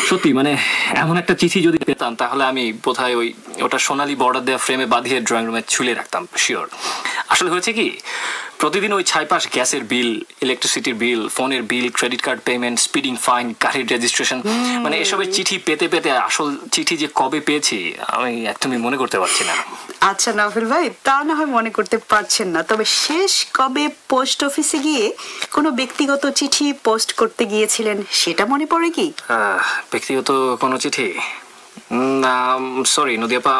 সত্যি মানে এমন একটা চিঠি যদি পেতাম তাহলে আমি বোধহয় ওটা সোনালি বর্ডার দেওয়া ফ্রেমে বাঁধিয়ে ড্রয়িং রুমে ঝুলিয়ে রাখতাম, শিওর। আসলে হয়েছে কি, প্রতিদিন ওই ছাইপাশ গ্যাসের বিল, ইলেকট্রিসিটির বিল, ফোনের bill, credit card payment, speeding fine, গাড়ির রেজিস্ট্রেশন, মানে এসবের চিঠি পেতে পেতে আসল চিঠি যে কবে পেয়েছি আমি একদমই মনে করতে পারছি না। আচ্ছা নাফিল ভাই, তা না হয় মনে করতে পারছেন না, তবে শেষ কবে পোস্ট অফিসে গিয়ে কোনো ব্যক্তিগত চিঠি পোস্ট করতে গিয়েছিলেন সেটা মনে পড়ে কি? ব্যক্তিগত কোনো চিঠি? না সরি নদিয়াপা,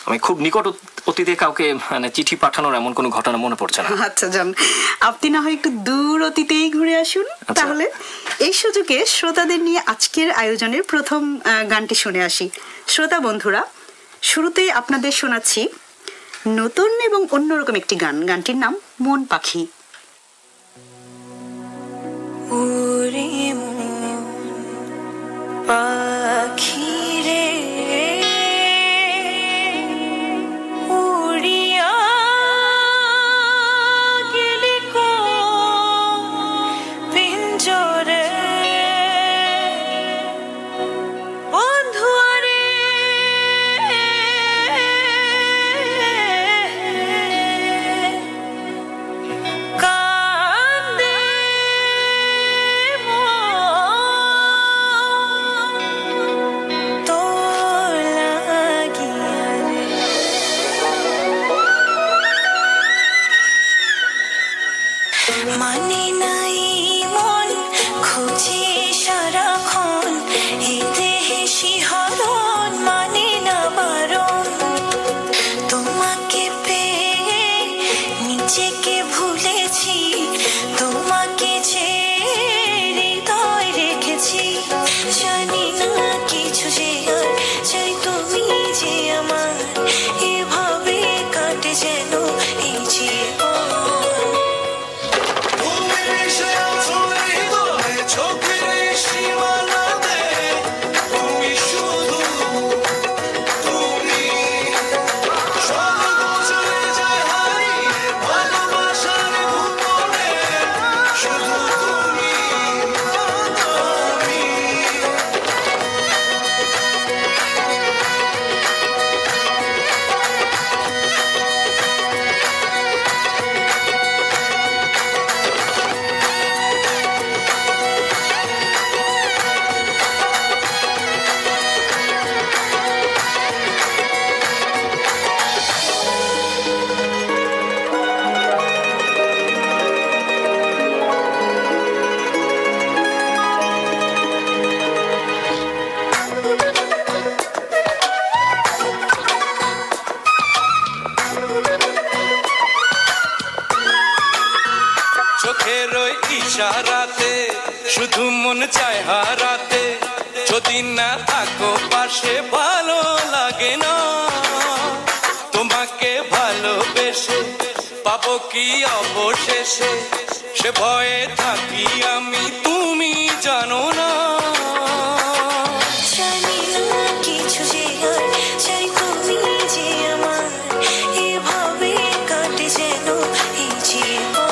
আমি খুব নিকট অতীতে কাউকে মানে চিঠি পাঠানোর এমন কোনো ঘটনা মনে পড়ছে না। আচ্ছা যান, আপনি না হয় একটু দূর অতীতেই ঘুরে আসুন তাহলে। এই সুযোগে শ্রোতাদের নিয়ে আজকের আয়োজনের প্রথম গানটি শুনে আসি। শ্রোতা বন্ধুরা, শুরুতেই আপনাদের শোনাচ্ছি নতুন এবং অন্যরকম একটি গান। গানটির নাম মন পাখি। ওরে মন পাখি রে, উড়িয়া গেলি কোন পিঞ্জরে, বন্ধুয়ারে কান্দে তোর লাগিয়া রে। মানে নাই মন খুঁজে সারাক্ষণ, এ দেহে শিহরণ মানে না বারণ, তোমাকে পেয়ে নিজেকে ভুলেছি, তোমাকে ছেড়ে হৃদয় রেখেছি, জানি না কিছু যে আর চাই তুমি যে আমার, এভাবে কাটে যেন এই জীবন। চোখের ওই ইশারাতে শুধু মন চায় হারাতে, যদি না থাকো পাশে ভালো লাগে না, তোমাকে ভালোবেসে পাবো কি অবশেষে, সে ভয়ে থাকি আমি তুমি জানো না, জানি না কিছু যে আর চাই তুমি যে আমার, এভাবে কাটে যেন এই জীবন।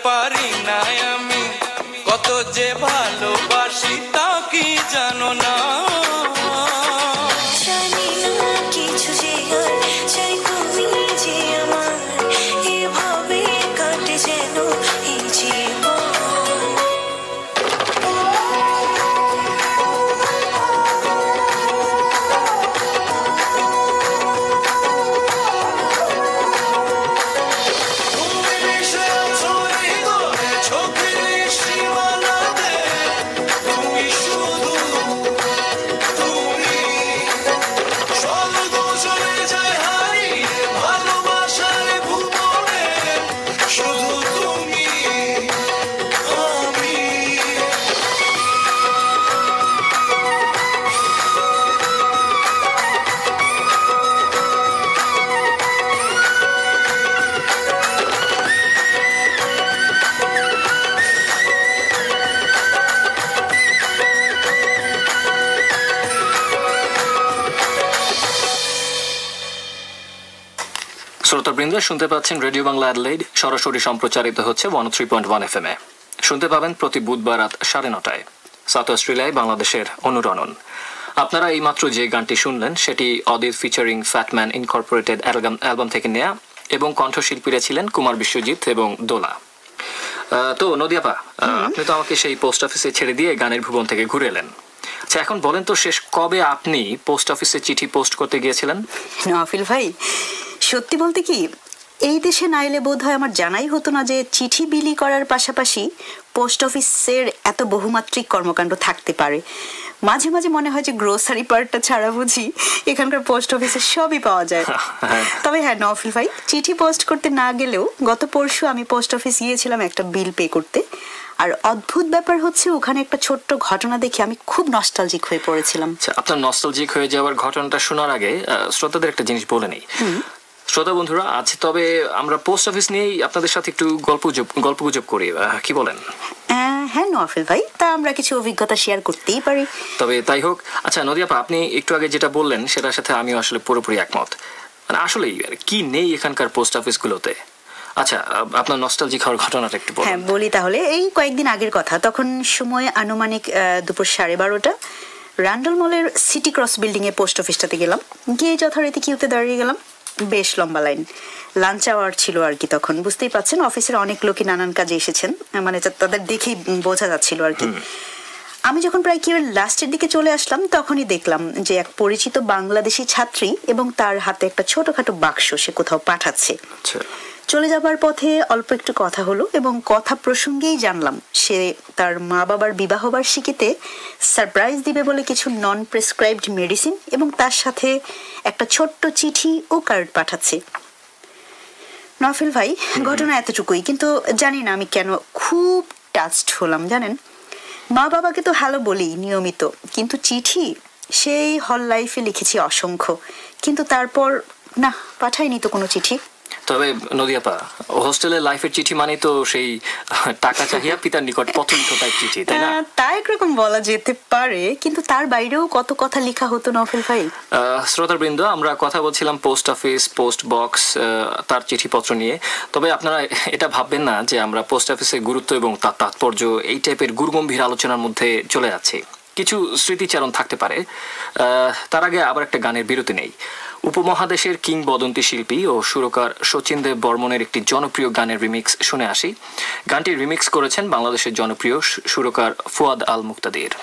পারি না আমি কত যে ভালোবাসি তা কি জানো না। শ্রোতাবৃন্দ, শুনতে পাচ্ছেন রেডিও বাংলা অ্যাডলেইড, সরাসরি সম্প্রচারিত হচ্ছে 103.1 FM এ। শুনতে পাবেন প্রতি বুধবার রাত 9:30টায়। সাউথ অস্ট্রেলিয়ায় বাংলাদেশের অনুরণন। আপনারা এইমাত্র যে গানটি শুনলেন সেটি অদিত ফিচারিং ফ্যাটম্যান ইনকর্পোরেটেড অ্যালবাম থেকে নেয়া, এবং কণ্ঠশিল্পীরা ছিলেন কুমার বিশ্বজিৎ এবং দোলা। তো নদিয়াপা, আপনি তো আমাকে সেই পোস্ট অফিসে ছেড়ে দিয়ে গানের ভুবন থেকে ঘুরে এলেন। আচ্ছা, এখন বলেন তো, শেষ কবে আপনি পোস্ট অফিসে চিঠি পোস্ট করতে গিয়েছিলেন? নফিল ভাই, সত্যি বলতে কি, এই দেশে না এলে বোধ হয় আমার জানাই হতো না যে চিঠি বিলি করার পাশাপাশি পোস্ট অফিসের এত বহুমাত্রিক কর্মকাণ্ড থাকতে পারে। মাঝে মাঝে মনে হয় যে গ্রোসারি পার্টটা ছাড়া বুঝি এখানকার পোস্ট অফিসে সবই পাওয়া যায়। তবে হ্যাঁ নফিল ভাই, চিঠি পোস্ট করতে না গেলেও গত পরশু আমি পোস্ট অফিস গিয়েছিলাম একটা বিল পে করতে। আর অদ্ভুত ব্যাপার হচ্ছে, ওখানে একটা ছোট্ট ঘটনা দেখে আমি খুব নস্টালজিক হয়ে পড়েছিলাম। আপনার নস্টালজিক হয়ে যাওয়ার ঘটনাটা শোনার আগে শ্রোতাদের একটা জিনিস বলে নেই। শ্রোতা বন্ধুরা, আজ তবে আমরা পোস্ট অফিস নিয়েই আপনাদের সাথে একটু গল্পগুজব করি, কি বলেন? হ্যাঁ নফিল ভাই, তা আমরা কিছু অভিজ্ঞতা শেয়ার করতেই পারি। তবে তাই হোক। আচ্ছা নদিয়াপা, আপনি একটু আগে যেটা বললেন সেটার সাথে আমিও আসলে পুরোপুরি একমত। মানে আসলেই কি নেই এখানকার পোস্ট অফিসগুলোতে। আচ্ছা, আপনার নস্টালজিক হওয়ার ঘটনাটা একটু বলুন। হ্যাঁ বলি তাহলে। এই কয়েকদিন আগের কথা, তখন সময় আনুমানিক দুপুর 12:30। র্যান্ডল মলের সিটি ক্রস বিল্ডিং এ পোস্ট অফিসটাতে গেলাম। গিয়ে যথারীতি কিউতে দাঁড়িয়ে গেলাম। বেশ লম্বা লাইন, লাঞ্চ আওয়ার ছিল আর কি তখন। বুঝতেই পাচ্ছেন অফিসের অনেক লোকই নানান কাজে এসেছেন, মানে তাদের দেখেই বোঝা যাচ্ছিল আর কি। আমি যখন প্রায় কিউর লাস্টের দিকে চলে আসলাম, তখনই দেখলাম যে এক পরিচিত বাংলাদেশি ছাত্রী এবং তার হাতে একটা ছোটখাটো বাক্স সে কোথাও পাঠাচ্ছে। চলে যাবার পথে অল্প একটু কথা হলো, এবং কথা প্রসঙ্গেই জানলাম সে তার মা বাবার বিবাহ বার্ষিকীতে সারপ্রাইজ দিবে বলে কিছু নন প্রেসক্রাইবড মেডিসিন এবং তার সাথে একটা ছোট্ট চিঠি ও কার্ড পাঠাচ্ছে। নফিল ভাই, ঘটনা এতটুকুই, কিন্তু জানি না আমি কেন খুব টাচড হলাম জানেন। মা বাবাকে তো হ্যালো বলি নিয়মিত, কিন্তু চিঠি সেই হল লাইফে লিখেছি অসংখ্য, কিন্তু তারপর না, পাঠাইনি তো কোনো চিঠি। তবে নদিয়াপা, হোস্টেলের লাইফের চিঠি মানে তো সেই টাকা চাহিয়া পিতার নিকট পত্র লিখতার চিঠি, তাই না? তা একরকম বলা যেতে পারে, কিন্তু তার বাইরেও কত কথা লেখা হতো নফিল ভাই। শ্রোতাবৃন্দ, আমরা কথা বলছিলাম পোস্ট অফিস, পোস্ট বক্স, তার চিঠিপত্র নিয়ে। তবে আপনারা এটা ভাববেন না যে আমরা পোস্ট অফিসের গুরুত্ব এবং তার তাৎপর্য এই টাইপের গুরুগম্ভীর আলোচনার মধ্যে চলে যাচ্ছি। কিছু স্মৃতিচারণ থাকতে পারে। তার আগে আবার একটা গানের বিরতি নেই। উপমহাদেশের কিংবদন্তি শিল্পী ও সুরকার শচীন দেব বর্মনের একটি জনপ্রিয় গানের রিমিক্স শুনে আসি। গানটির রিমিক্স করেছেন বাংলাদেশের জনপ্রিয় সুরকার ফুয়াদ আল মুক্তাদির।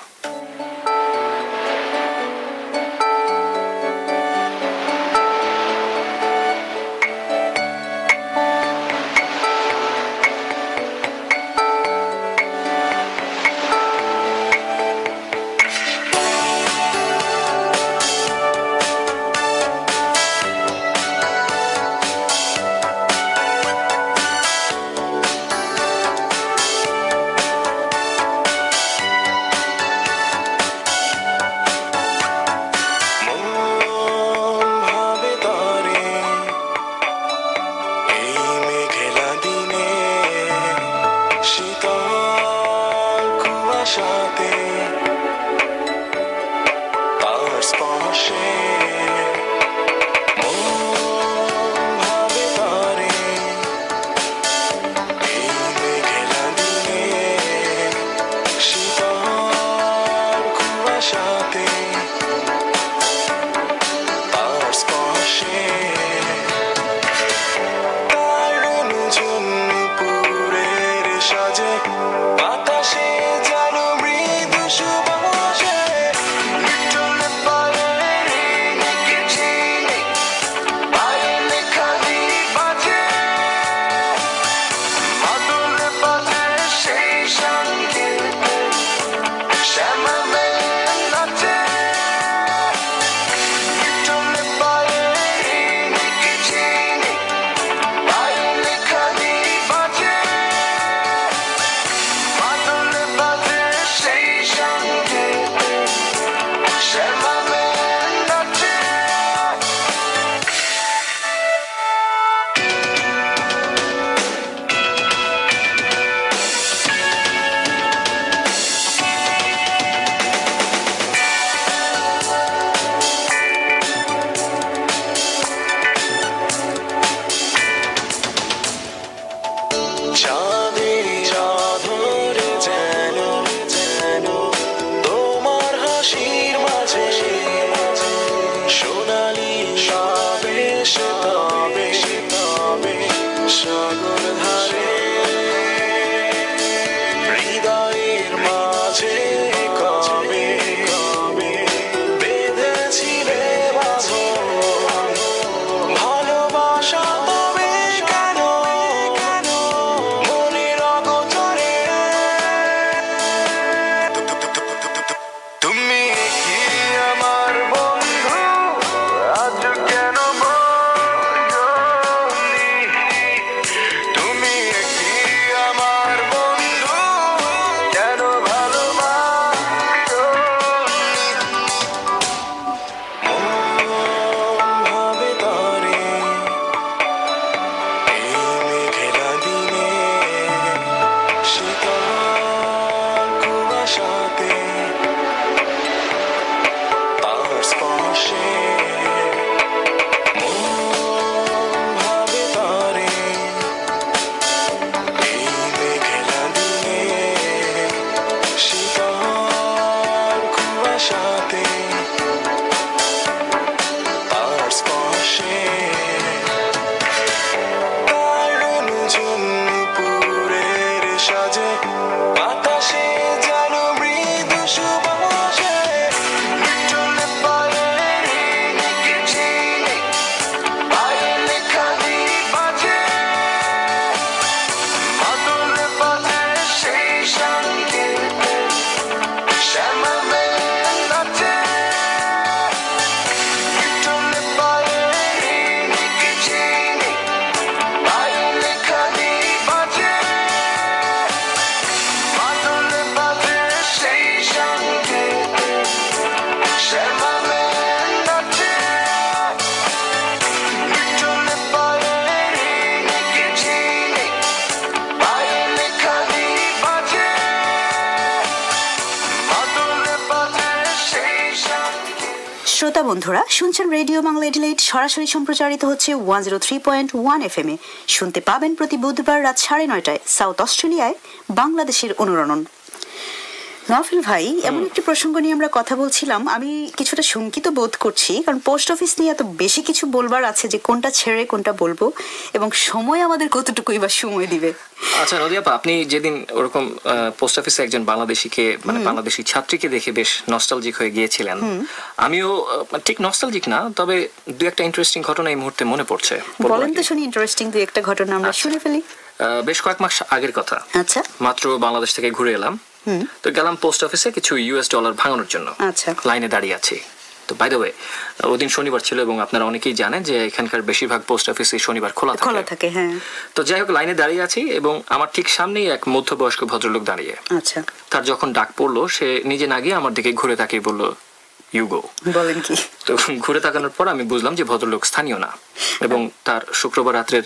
সাথে আর স্পর্শে কারণ ঝুমপুরের সাজে বাতাসে যেন মৃদু সুবাসে চলে শ্রোতা বন্ধুরা, শুনছেন রেডিও বাংলা এডিলেইড, সরাসরি সম্প্রচারিত হচ্ছে 103.1 FM-এ। শুনতে পাবেন প্রতি বুধবার রাত 9:30টায় সাউথ অস্ট্রেলিয়ায় বাংলাদেশের অনুরণন। নফল ভাই, এমন একটি প্রসঙ্গ নিয়ে আমরা কথা বলছিলাম, আমি কিছুটা শঙ্কিত বোধ করছি, কারণ পোস্ট অফিস নিয়ে এত বেশি কিছু বলবার আছে যে কোনটা ছেড়ে কোনটা বলবো, এবং সময় আমাদের কতটুকুই বা সময় দিবে। আচ্ছা নদিয়াপা, আপনি যেদিন ওরকম পোস্ট অফিসে একজন বাংলাদেশিকে মানে বাংলাদেশি ছাত্রীকে দেখে বেশ নস্টালজিক হয়ে গিয়েছিলেন, আমিও ঠিক নস্টালজিক না, তবে দু একটা ইন্টারেস্টিং ঘটনা এই মুহূর্তে মনে পড়ছে। বলেন তো শুনি, ইন্টারেস্টিং দু একটা ঘটনা আমরা শুনে ফেলি। বেশ কয়েক মাস আগের কথা। আচ্ছা। মাত্র বাংলাদেশ থেকে ঘুরে এলাম, তো গেলাম পোস্ট অফিসে কিছু $US ভাঙানোর জন্য। আচ্ছা। লাইনে দাঁড়িয়ে আছি। তো বাই দ্য ওয়ে, ওদিন শনিবার ছিল এবং আপনারা অনেকেই জানেন যে এখানকার বেশিরভাগ পোস্ট অফিসে শনিবার খোলা থাকে। হ্যাঁ। তো যাই হোক, লাইনে দাঁড়িয়ে আছি এবং আমার ঠিক সামনেই এক মধ্যবয়স্ক ভদ্রলোক দাঁড়িয়ে। আচ্ছা। তার যখন ডাক পড়লো, সে নিজে না গিয়ে আমার দিকে ঘুরে তাকিয়ে বলল, ইউ গো। বলেন কি? তো ঘুরে তাকানোর পর আমি বুঝলাম যে ভদ্রলোক স্থানীয় না, এবং তার শুক্রবার রাত্রের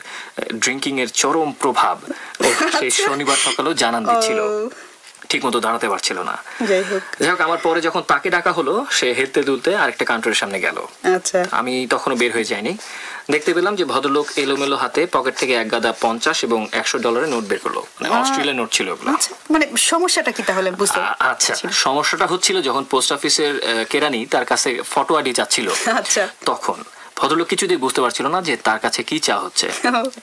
ড্রিঙ্কিং এর চরম প্রভাব সেই শনিবার সকালেও জানান দিচ্ছিল। ঠিক মতো দাঁড়াতে পারছিল না। যাই হোক, আমার পরে যখন তাকে ডাকা হলো, সে হেলতে দুলতে আরেকটা কাউন্টারের সামনে গেল। আচ্ছা। আমি তখনও বের হয়ে যাইনি। দেখতে পেলাম যে ভদ্রলোক এলোমেলো হাতে পকেট থেকে এক গাদা $50 এবং $100 নোট বের করলো, মানে অস্ট্রেলিয়ার নোট ছিল ওগুলো। মানে সমস্যাটা কি তাহলে বুঝতে? আচ্ছা, সমস্যাটা হচ্ছিল যখন পোস্ট অফিসের কেরানি তার কাছে ফটো আইডি চাচ্ছিল, আচ্ছা, তখন ভদ্রলোক কিছুতেই বুঝতে পারছিল না যে তার কাছে কি চা হচ্ছে।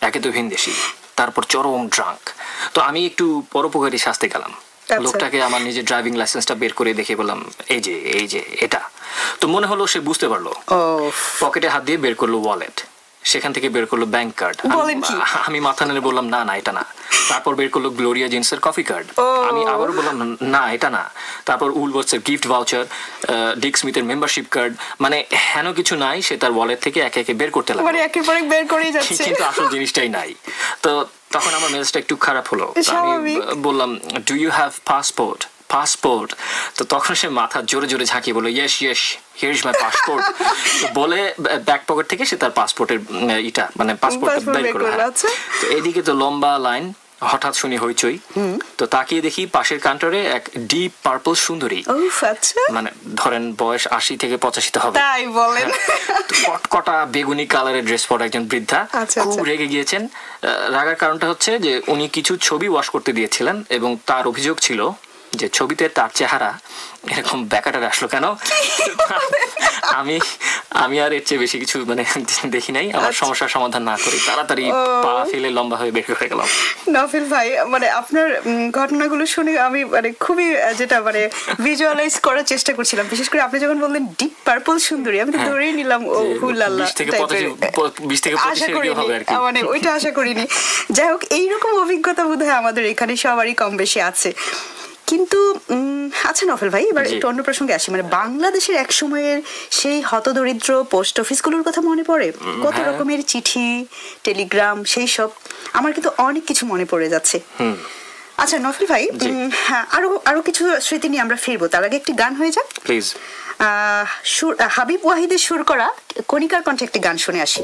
একে তো ভিনদেশী, তারপর চরম ড্রাঙ্ক। তো আমি একটু পরোপকারী শাস্তে গেলাম। লোকটাকে আমার নিজের ড্রাইভিং লাইসেন্সটা বের করে দেখে বললাম, এই যে এটা। তো মনে হলো সে বুঝতে পারলো। পকেটে হাত দিয়ে বের করলো ওয়ালেট, সেখান থেকে বের করলো ব্যাংক কার্ড। আমি মাথা নেড়ে বললাম, না এটা না। তারপর বের করলো গ্লোরিয়া জিন্সের কফি কার্ড। আমি আবারও বললাম, না এটা না। তারপর উলওয়ার্থসের গিফট ভাউচার, ডিক স্মিথের মেম্বারশিপ কার্ড, মানে হেন কিছু নাই। সে তার ওয়ালেট থেকে একে একে বের করতে লাগলো, কিন্তু আসল জিনিসটাই নাই। তো তখন আমার মেজাজটা একটু খারাপ হলো। আমি বললাম, ডু ইউ হ্যাভ পাসপোর্ট? তো তখন সে মাথা জোরে জোরে ঝাঁকিয়ে বললো, yes here is my passport. বলে ব্যাক পকেট থেকে সে তার পাসপোর্টের পাসপোর্ট বের করলো। তো এদিকে তো লম্বা লাইন, হঠাৎ শুনি হইচই। তো তাকিয়ে দেখি পাশের কাউন্টারে এক ডিপ পার্পল সুন্দরী, মানে ধরেন বয়স 80 থেকে 85 হবে, তাই বলেন, কটকটা বেগুনি কালারের ড্রেস পরা একজন বৃদ্ধা। খুব রেগে গিয়েছেন। রাগার কারণটা হচ্ছে যে উনি কিছু ছবি ওয়াশ করতে দিয়েছিলেন এবং তার অভিযোগ ছিল যে ছবিতে তার চেহারা এরকম ব্যাকাটার আসলো কেন। আমি আর এর চেয়ে বেশি কিছু দেখি নাই। আমার সমস্যার সমাধান না করি তাড়াতাড়ি পা ফেলে লম্বা হয়ে বের হয়ে গেলাম। নফিল ভাই, আপনার ঘটনাগুলো শুনে আমি খুবই যেটা ভিজুয়ালাইজ করার চেষ্টা করছিলাম, বিশেষ করে আপনি যখন বললেন ডিপ পার্পল সুন্দরী, আমি তো ধরেই নিলাম ও হুলাল্লা, 20 থেকে 25 হবে আর কি, ওইটা আশা করিনি। যাই হোক, এইরকম অভিজ্ঞতা বোধহয় আমাদের এখানে সবারই কম বেশি আছে। কিন্তু আচ্ছা নফল ভাই, এবার একটু অন্য প্রসঙ্গে আসি। বাংলাদেশের এক সময়ের সেই হতদরিদ্র পোস্ট অফিসগুলোর কথা মনে পড়ে? কত রকমের চিঠি, টেলিগ্রাম, সেই সব আমার কিন্তু অনেক কিছু মনে পড়ে যাচ্ছে। আচ্ছা নফল ভাই, আরো কিছু স্মৃতি নিয়ে আমরা ফিরবো, তার আগে একটি গান হয়ে যাক প্লিজ। হাবিব ওয়াহিদের সুর করা কণিকার কণ্ঠে একটি গান শুনে আসি।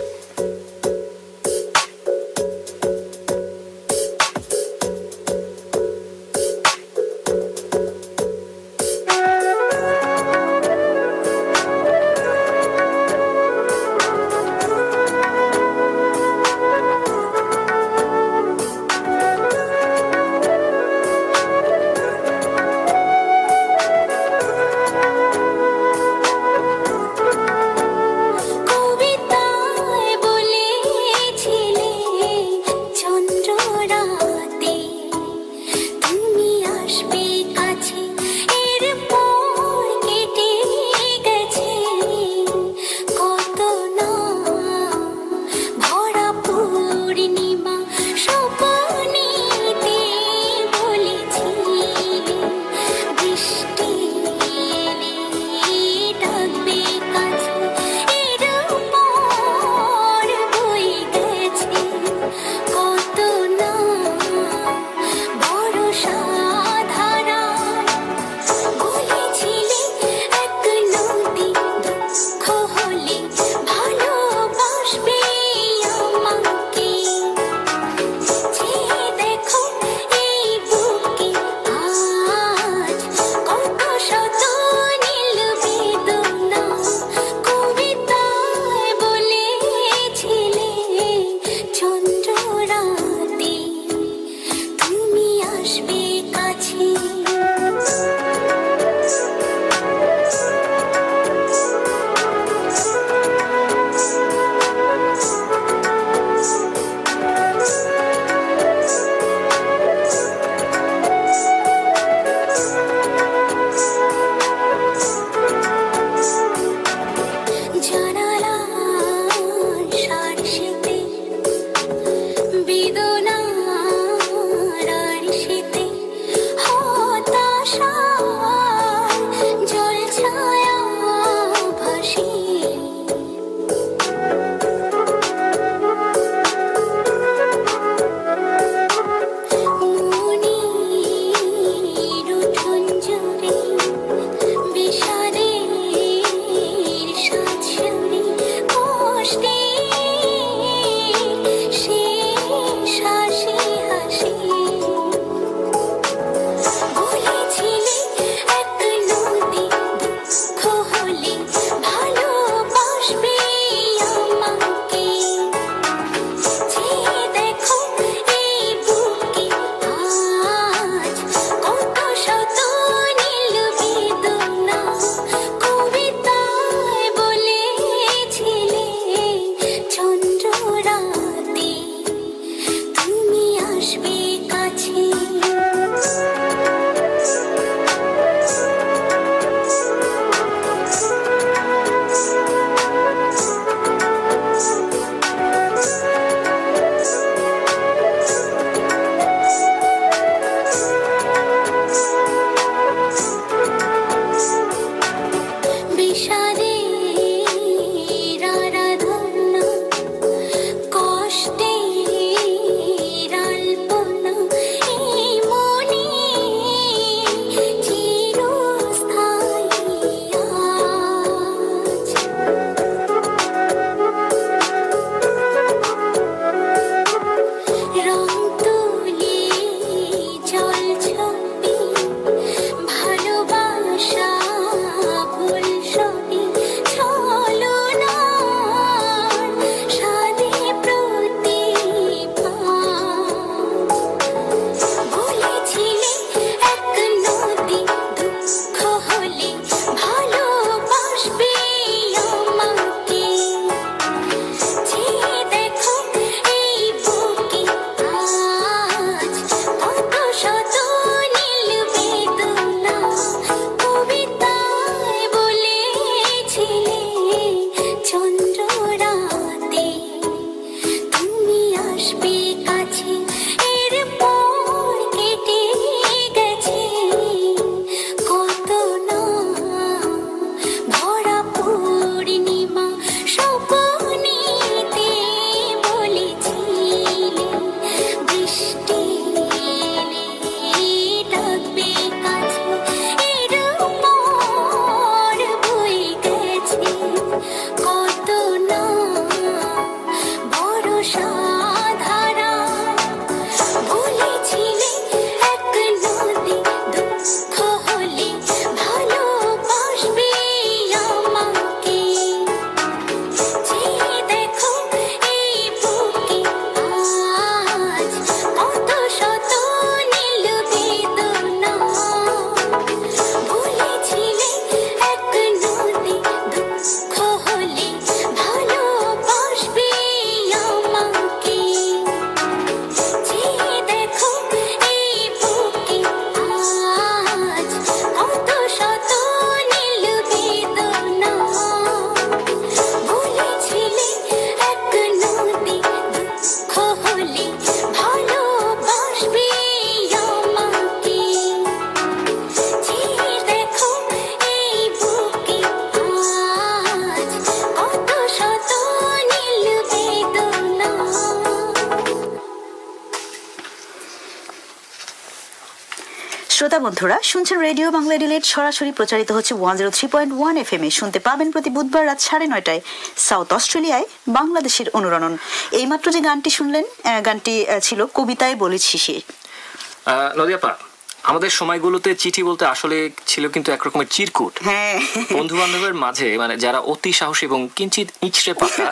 বিষাদের আরাধনা, কষ্টের আলপনা, এই মনে চিরস্থায়ী আজ। রং তুলি জল ছবি, ভালোবাসা ভুল সবই ছলনার স্বাদে প্রতিভাত। বলেছিলে এক নদী দুঃখ হলে ভালোবাসবে আমাকে, যে দেখো এই বুকে আজ কত শত নীল বেদনা। কবিতায় বলেছিলে চন্দ্র রাতে তুমি আসবে কাছে, এরপর কেটে গেছে কত না ভরা পূর্ণিমা। স্বপ্নেতে বলেছিলে বৃষ্টি এলে ডাকবে কাছে, এরপর বয়ে গেছে কত না ভরসা ধারা। বলেছিলে এক নদী দুঃখ হলে ভালোবাসবে আমাকে, যে দেখো এই বুকে আজ কত শত নীল বেদনা। বলেছিলে এক নদী দুঃখ হলে ভালোবাসবে আমাকে, যে দেখো এই বুকে আজ কত শত নীল বেদনা। বলেছিলে এক নদী দুঃখ হলে ভালোবাসবে আমাকে, যে দেখো এই বুকে আজ কত শত নীল বেদনা। শ্রোতা বন্ধুরা, শুনছেন রেডিও বাংলা ডিলেট, সরাসরি প্রচারিত হচ্ছে 103.1 FM এ। শুনতে পাবেন প্রতি বুধবার রাত 9:30টায় সাউথ অস্ট্রেলিয়ায় বাংলাদেশের অনুরণন। এইমাত্র যে গানটি শুনলেন, গানটি ছিল কবিতায় বলেছিস। নদিয়াপা, আমাদের সময়গুলোতে চিঠি বলতে আসলে ছিল কিন্তু একরকমের চিরকুট। হ্যাঁ, বন্ধু বান্ধবের মাঝে মানে যারা অতি সাহসী এবং কিঞ্চিত ইচড়ে পাকা,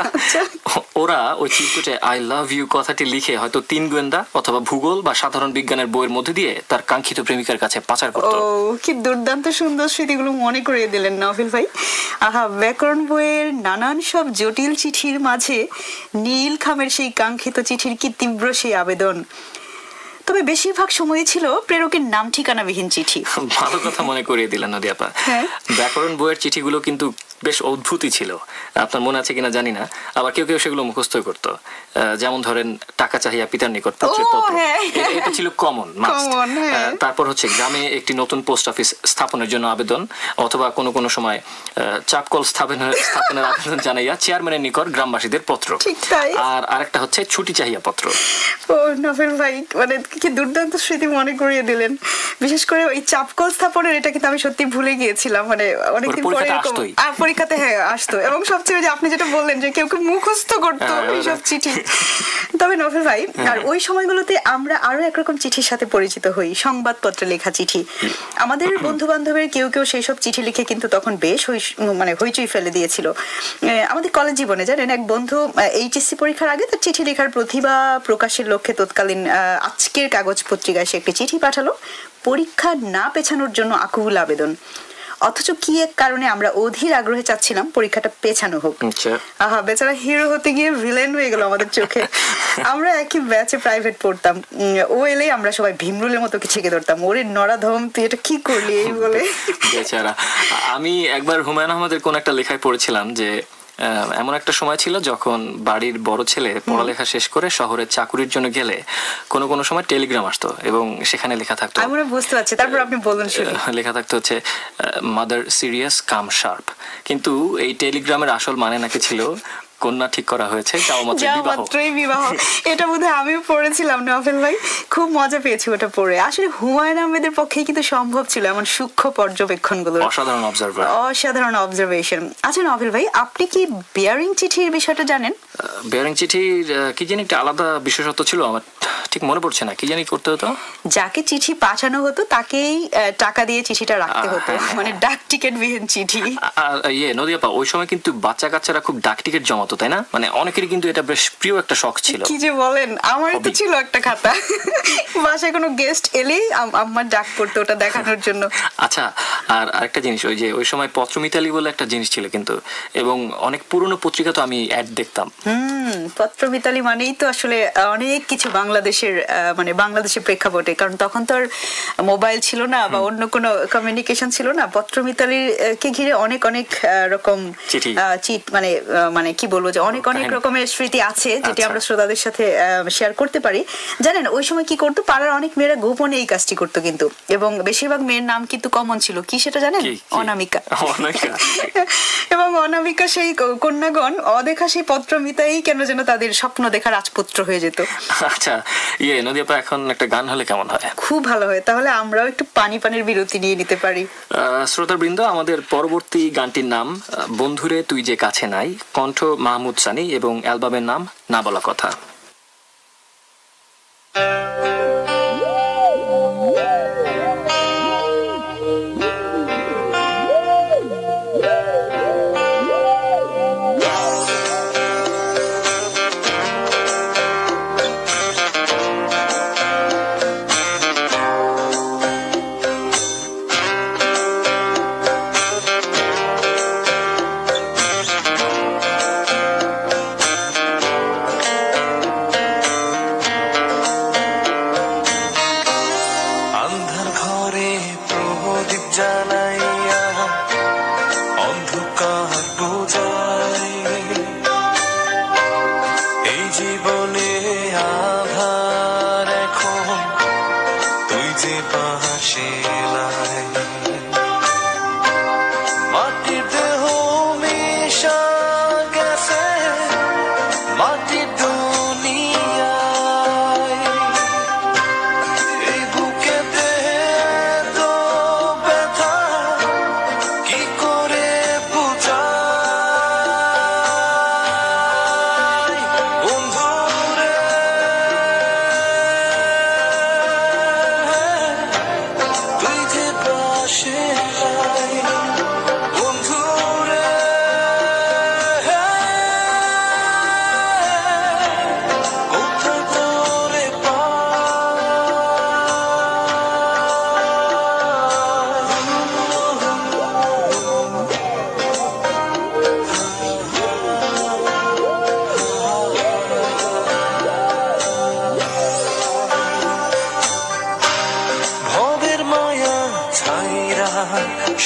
ওরা ওই চিরকুটে আই লাভ ইউ কথাটি লিখে হয়তো 3 গোয়েন্দা অথবা ভূগোল বা সাধারণ বিজ্ঞানের বইয়ের মধ্যে দিয়ে তার কাঙ্ক্ষিত প্রেমিকার কাছে পাচার ও করত। কি দুর্দান্ত সুন্দর স্মৃতিগুলো মনে করিয়ে দিলেন নভেল ভাই। আহা, ব্যাকরণ বইয়ের নানান সব জটিল চিঠির মাঝে নীল খামের সেই কাঙ্ক্ষিত চিঠির কি তীব্র সেই আবেদন। তবে বেশিরভাগ সময় ছিল প্রেরকের নাম ঠিকানাবিহীন চিঠি। ভালো কথা মনে করিয়ে দিলেন নদিয়াপা। হ্যাঁ। ব্যাকরণ বইয়ের চিঠিগুলো কিন্তু বেশ অদ্ভুতই ছিল, আপনার মনে আছে কিনা জানি না। আবার কেউ কেউ সেগুলো মুখস্থ করতো, যেমন ধরেন টাকা চাহিয়া পিতার নিকট পত্রের পত্র, হ্যাঁ। এটা ছিল কমন মাস্ট। Common, হ্যাঁ। তারপর হচ্ছে গ্রামে একটি নতুন পোস্ট অফিস স্থাপনের জন্য আবেদন, অথবা কোনো কোনো সময় চাপকল স্থাপনের আবেদন জানাইয়া চেয়ারম্যানের নিকট গ্রামবাসীদের পত্র। ঠিক তাই। আর আরেকটা হচ্ছে ছুটি চাহিয়া পত্র। ও নভেল ভাই, মানে কি দুর্দান্ত স্মৃতি মনে করিয়ে দিলেন। বিশেষ করে ওই চাপকল স্থাপনের, এটা কিন্তু আমি সত্যি ভুলে গিয়েছিলাম। মানে অনেকদিন পরে পরীক্ষাতে এরকম আসতোই। পরীক্ষাতে হ্যাঁ আসতো, এবং সবচেয়ে যে আপনি যেটা বললেন যে কেউ কেউ মুখস্থ করতো হ্যাঁ, এইসব চিঠি। তবে নভেল ভাই, আর ওই সময়গুলোতে আমরা আরো একরকম চিঠির সাথে পরিচিত হই, সংবাদপত্রে লেখা চিঠি। আমাদের বন্ধু বান্ধবের কেউ কেউ সেই সব চিঠি লিখে কিন্তু তখন বেশ মানে হইচই ফেলে দিয়েছিল। আমাদের কলেজ জীবনে জানেন, এক বন্ধু এইচএসসি পরীক্ষার আগে তার চিঠি লেখার প্রতিভা প্রকাশের লক্ষ্যে তৎকালীন আজকের কাগজ পত্রিকায় সে একটি চিঠি পাঠালো, পরীক্ষা না পেছানোর জন্য আকুল আবেদন। অথচ কি এক কারণে আমরা অধীর আগ্রহে চাচ্ছিলাম পরীক্ষাটা পেছানো হোক। আহা, বেচারা হিরো হতে গিয়ে ভিলেন হয়ে গেল আমাদের চোখে। আমরা একই ব্যাচে প্রাইভেট পড়তাম, ও এলেই আমরা সবাই ভীমরুলের মতো ছেঁকে ধরতাম, ওরে নরাধম তুই এটা কি করলি এই বলে। বেচারা। আমি একবার হুমায়ুন আহমেদের কোন একটা লেখায় পড়েছিলাম যে এমন একটা সময় ছিল যখন বাড়ির বড় ছেলে পড়ালেখা শেষ করে শহরে চাকুরির জন্য গেলে কোনো কোনো সময় টেলিগ্রাম আসতো এবং সেখানে লেখা থাকতো, আমরা বুঝতে পারছি, তারপর আপনি বলুন শুনি। লেখা থাকতো হচ্ছে মাদার সিরিয়াস কাম শার্প, কিন্তু এই টেলিগ্রামের আসল মানে নাকি ছিল কন্যা ঠিক করা হয়েছে যাওয়া বিবাহ। মাত্রই বিবাহ। এটা বোধহয় আমিও পড়েছিলাম নভেল ভাই, খুব মজা পেয়েছি ওটা পড়ে। আসলে হুমায়ুন আহমেদের পক্ষে কিন্তু সম্ভব ছিল এমন সূক্ষ্ম পর্যবেক্ষণগুলো, অসাধারণ অবজারভেশন। আচ্ছা নভেল ভাই, আপনি কি বিয়ারিং চিঠির বিষয়টা জানেন? বিয়ারিং চিঠির কি জানি একটা আলাদা বিশেষত্ব ছিল, আমার ঠিক মনে পড়ছে না, কি জানি করতে হতো। যাকে চিঠি পাঠানো হতো তাকেই টাকা দিয়ে চিঠিটা রাখতে হতো, মানে ডাক টিকিট বিহীন চিঠি। আর নদী আপা, ওই সময় কিন্তু বাচ্চা কাচ্চারা খুব ডাক টিকিট জমাতো, তাই না? মানে অনেকেরই কিন্তু এটা বেশ প্রিয় একটা শখ ছিল। কি যে বলেন, আমারই তো ছিল একটা খাতা, বাসায় কোনো গেস্ট এলেই আমার ডাক পড়তো ওটা দেখানোর জন্য। আচ্ছা, আর আরেকটা জিনিস, ওই সময় পত্রমিতালি বলে একটা জিনিস ছিল কিন্তু, এবং অনেক পুরনো পত্রিকা তো আমি অ্যাড দেখতাম। পত্রমিতালি মানেই তো আসলে অনেক কিছু বাংলাদেশের, মানে বাংলাদেশের প্রেক্ষাপটে, কারণ তখন তো আর মোবাইল ছিল না বা অন্য কোনো কমিউনিকেশন ছিল না। পত্রমিতালির কে ঘিরে অনেক অনেক রকম মানে মানে কি বলবো, যে অনেক অনেক রকমের স্মৃতি আছে যেটি আমরা শ্রোতাদের সাথে শেয়ার করতে পারি। জানেন ওই সময় কি করতো, পাড়ার অনেক মেয়েরা গোপনে এই কাজটি করতো কিন্তু, এবং বেশিরভাগ মেয়ের নাম কিন্তু কমন ছিল। কি সেটা জানেন? অনামিকা। এবং অনামিকা সেই কন্যাগণ অদেখা সেই পত্রমিতাই কেন যেন তাদের স্বপ্ন দেখা রাজপুত্র হয়ে যেত। আচ্ছা নদী আপা, এখন একটা গান হলে কেমন হয়? খুব ভালো হয়, তাহলে আমরাও একটু পানির বিরতি নিয়ে নিতে পারি। শ্রোতাবৃন্দ, আমাদের পরবর্তী গানটির নাম বন্ধুরে তুই যে কাছে নাই, কণ্ঠ মাহমুদ সানি, এবং অ্যালবামের নাম না বলা কথা।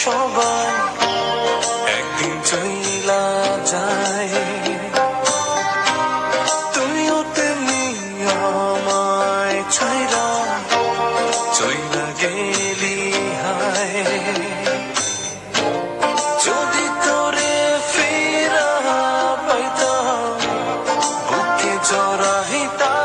সবাই একদিন চইলা যায়, তুইও তেমনি আমায় ছাইরা চইলা গেলি হায়। যদি তোরে ফিরা পাইতাম বুকে জড়াইতাম,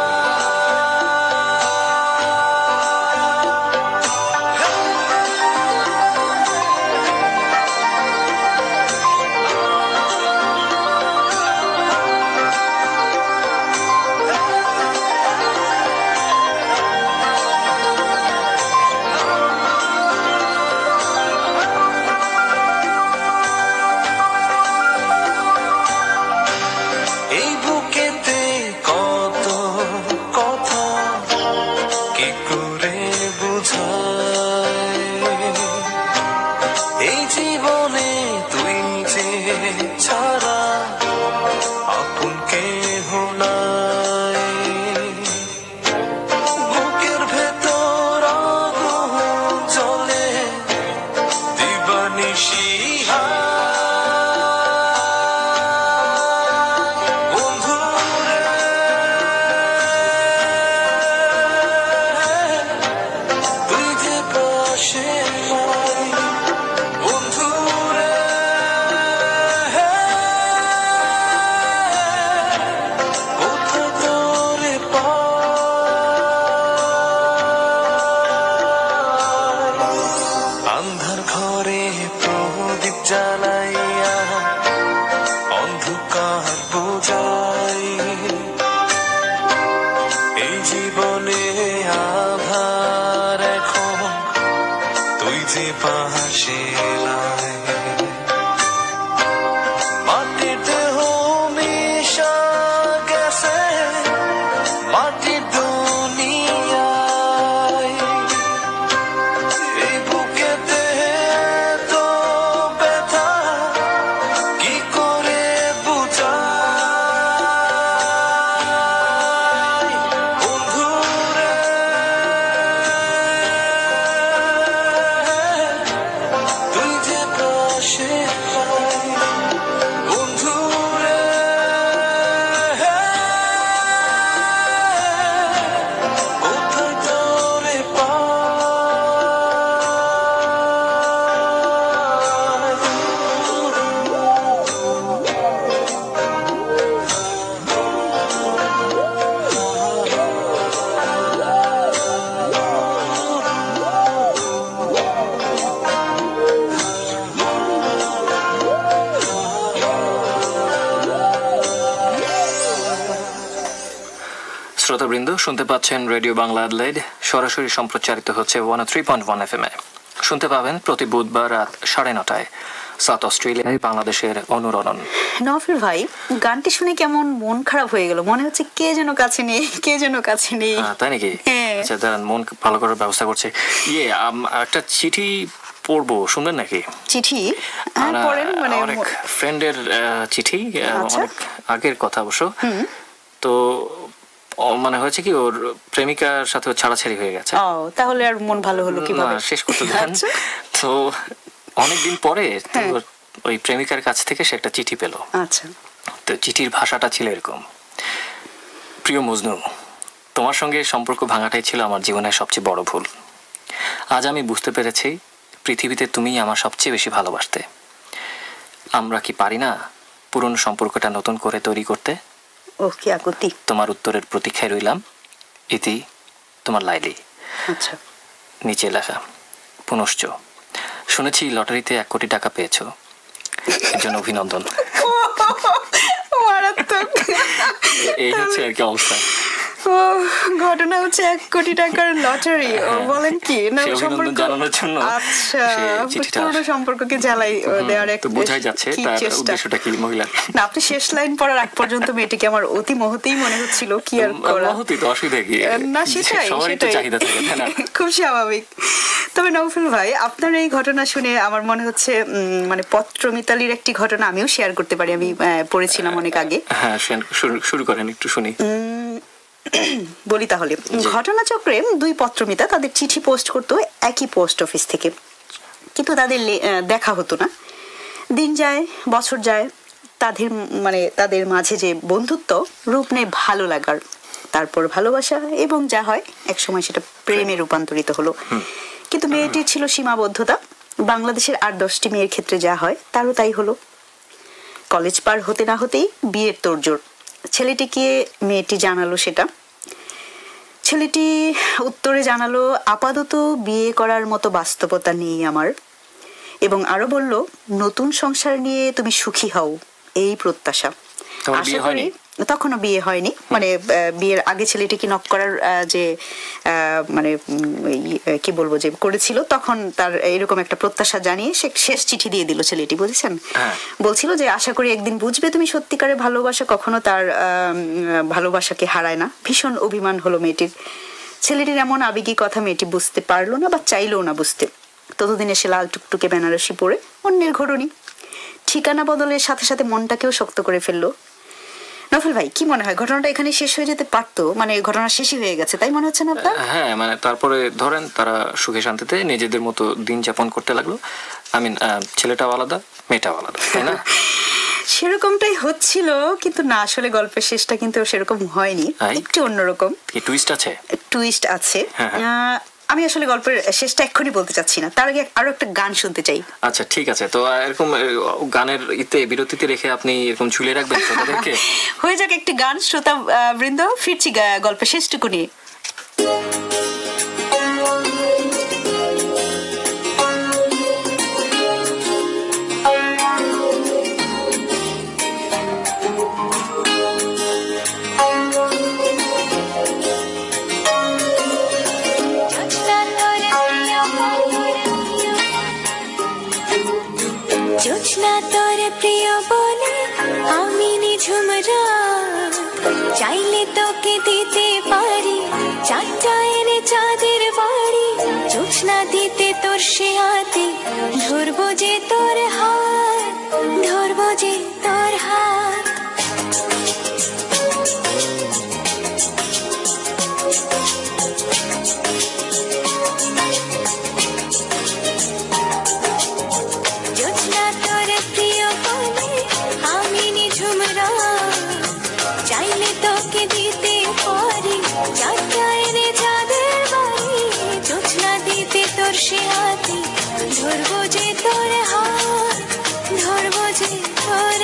শ্রোতাবৃন্দ, শুনতে পাচ্ছেন রেডিও বাংলা অ্যাডলাইড, সরাসরি সম্প্রচারিত হচ্ছে 103.1 FM এ। শুনতে পাবেন প্রতি বুধবার রাত 9:30টায় সাউথ অস্ট্রেলিয়ায় বাংলাদেশের অনুরণন। নফিল ভাই, গানটি শুনে কেমন মন খারাপ হয়ে গেল, মনে হচ্ছে কে যেন কাছে নেই, কে যেন কাছে নেই। তাই নাকি? হ্যাঁ। আচ্ছা দাঁড়ান, মন ভালো করার ব্যবস্থা করছে। একটা চিঠি পড়বো, শুনবেন নাকি? চিঠি পড়েন, মানে অনেক ফ্রেন্ডের চিঠি, আচ্ছা। অনেক আগের কথা অবশ্য। তো মানে হয়েছে কি, ওর প্রেমিকার সাথে ছাড়াছাড়ি হয়ে গেছে। ও, তাহলে আর মন ভালো হলো কিভাবে? শেষ করতে দেন। আচ্ছা। তো অনেকদিন পরে তো হ্যাঁ। ওই প্রেমিকার কাছ থেকে সে একটা চিঠি পেল। আচ্ছা। তো চিঠির ভাষাটা ছিল এরকম: প্রিয় মজনু, তোমার সঙ্গে সম্পর্ক ভাঙাটাই ছিল আমার জীবনের সবচেয়ে বড় ভুল। আজ আমি বুঝতে পেরেছি পৃথিবীতে তুমিই আমার সবচেয়ে বেশি ভালোবাসতে। আমরা কি পারি না পুরনো সম্পর্কটা নতুন করে তৈরি করতে? ও কি আকুতি। তোমার উত্তরের প্রতীক্ষায় রইলাম। ইতি, তোমার লাইলি। আচ্ছা। নিচে লেখা: পুনশ্চ, শুনেছি লটারিতে 1 কোটি টাকা পেয়েছো, এর জন্য অভিনন্দন। মারাত্মক। এই হচ্ছে আর কি অবস্থা। ও, ঘটনা হচ্ছে 1 কোটি টাকার লটারি। ও বলেন কি? না, সে অভিনন্দন সম্পর্ক জানানোর জন্য আচ্ছা, সে চিঠিটা পুরো সম্পর্ককে জ্বালাই দেওয়ার তো একটা বোঝাই যাচ্ছে কি তার চেষ্টা। উদ্দেশ্যটা কি মহিলা। না, আপনি শেষ লাইন পড়ার আগ পর্যন্ত মেয়েটিকে আমার অতি মহতেই মনে হচ্ছিল, কি আর করা। মহতি তো অসুবিধা কি? না, সেটাই সবারই তো সেটাই। চাহিদা থাকে, তাই না? খুব স্বাভাবিক। তবে নৌফল ভাই, আপনার এই ঘটনা শুনে আমার মনে হচ্ছে মানে পত্র মিতালির একটি ঘটনা আমিও শেয়ার করতে পারি। আমি পড়েছিলাম অনেক আগে। হ্যাঁ, শুরু করেন, একটু শুনি। বলি তাহলে। ঘটনাচক্রে 2 পত্রমিতা তাদের চিঠি পোস্ট করতো একই পোস্ট অফিস থেকে, কিন্তু তাদের দেখা হতো না। দিন যায়, বছর যায়, তাদের মাঝে যে বন্ধুত্ব রূপ নেয় ভালো লাগার, তারপর ভালোবাসা, এবং যা হয় একসময় সেটা প্রেমে রূপান্তরিত হলো। কিন্তু মেয়েটির ছিল সীমাবদ্ধতা। বাংলাদেশের 8-10টি মেয়ের ক্ষেত্রে যা হয় তারও তাই হলো। কলেজ পার হতে না হতেই বিয়ের তোড়জোড়। ছেলেটিকে মেয়েটি জানালো সেটা। ছেলেটি উত্তরে জানালো, আপাতত বিয়ে করার মতো বাস্তবতা নেই আমার, এবং আরো বলল, নতুন সংসার নিয়ে তুমি সুখী হও, এই প্রত্যাশা। আশা করি তখনও বিয়ে হয়নি, মানে বিয়ের আগে ছেলেটিকে নক করার যে মানে কি বলবো যে করেছিল, তখন তার এরকম একটা প্রত্যাশা জানিয়ে সে শেষ চিঠি দিয়ে দিল ছেলেটি, বুঝেছেন? বলছিল যে আশা করি একদিন বুঝবে তুমি সত্যিকারের ভালোবাসা কখনো তার ভালোবাসাকে হারায় না। ভীষণ অভিমান হলো মেয়েটির। ছেলেটির এমন আবেগী কথা মেয়েটি বুঝতে পারলো না বা চাইলেও না বুঝতে। ততদিন এসে লাল টুকটুকে বেনারসি পরে অন্যের ঘরণী। ঠিকানা বদলের সাথে সাথে মনটাকেও শক্ত করে ফেললো। নফল ভাই, কি মনে হয় ঘটনাটা এখানে শেষ হয়ে যেতে পারতো? মানে ঘটনা শেষই হয়ে গেছে, তাই মনে হচ্ছে না আপনার? হ্যাঁ, মানে তারপরে ধরেন তারা সুখে শান্তিতে নিজেদের মতো দিন যাপন করতে লাগলো। ছেলেটাও আলাদা, মেয়েটাও আলাদা, তাই না? সেরকমটাই হচ্ছিল, কিন্তু না, আসলে গল্পের শেষটা কিন্তু সেরকম হয়নি, একটু অন্যরকম। কি টুইস্ট আছে? টুইস্ট আছে। আমি আসলে গল্পের শেষটা এক্ষুনি বলতে চাচ্ছি না, তার আগে আরো একটা গান শুনতে চাই। আচ্ছা, ঠিক আছে। তো এরকম গানের বিরতিতে রেখে আপনি এরকম ঝুলিয়ে রাখবেন শ্রোতাদেরকে? হয়ে যাক একটি গান, শ্রোতা বৃন্দ, ফিরছি গল্পের শেষটুকু নিয়ে। জোছনা তোর প্রিয় বলে আমি নিঝুম রাত, চাইলে তোকে দিতে পারি চারটা এনে চাঁদের বাড়ি। জোছনা দিতে তোর সে হাতে ধরবো যে তোর হাত, ধরবো যে তোর হাত। জোছনা তোর প্রিয় বলে আমি নিঝুম রাত, চাইলে তোকে দিতে পারি চারটা এনে চাঁদের বাড়ি। জোছনা দিতে তোর সে হাতে ধরবো যে তোর হাত, ধরবো যে তোর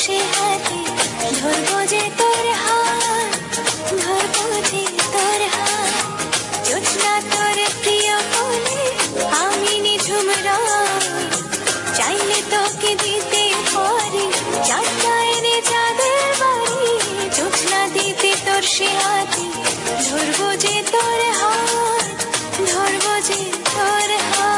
সে হাতে ধরবো যে তোর হাত, ধরবো যে তোর হাত। জোছনা তোর প্রিয় বলে আমি নিঝুম রাত, চাইলে তোকে দিতে পারি চারটা এনে চাঁদের বাড়ি। জোছনা দিতে তোর সে হাতে ধরবো যে তোর হাত, ধরবো যে তোর হাত।